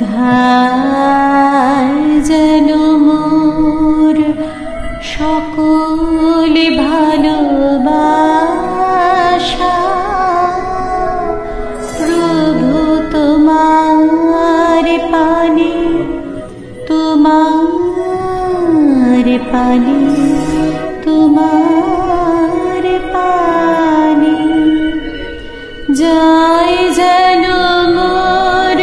ধায় যেন মোর সকল ভালোবাসা, প্রভু তোমার পানে, তোমার পানে, তোমার পানে যায় যেন মোর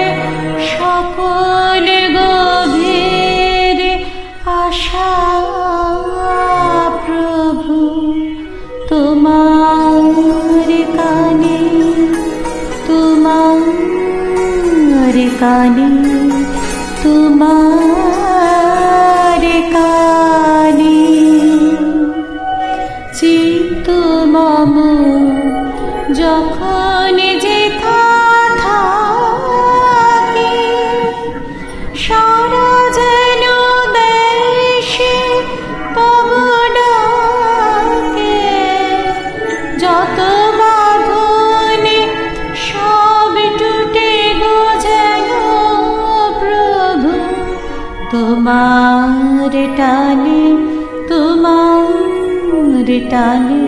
সকল গভীর আশা, প্রভু তোমার কানে, তোমার কানে, তোমার কানে। চিত্ত মম যখন যেথা থাকে, সারা যেন দেশে তব ডাকে, যত বাঁধনে সব টুটে গো যেন প্রভু তোমার টানে, তোমার টানে।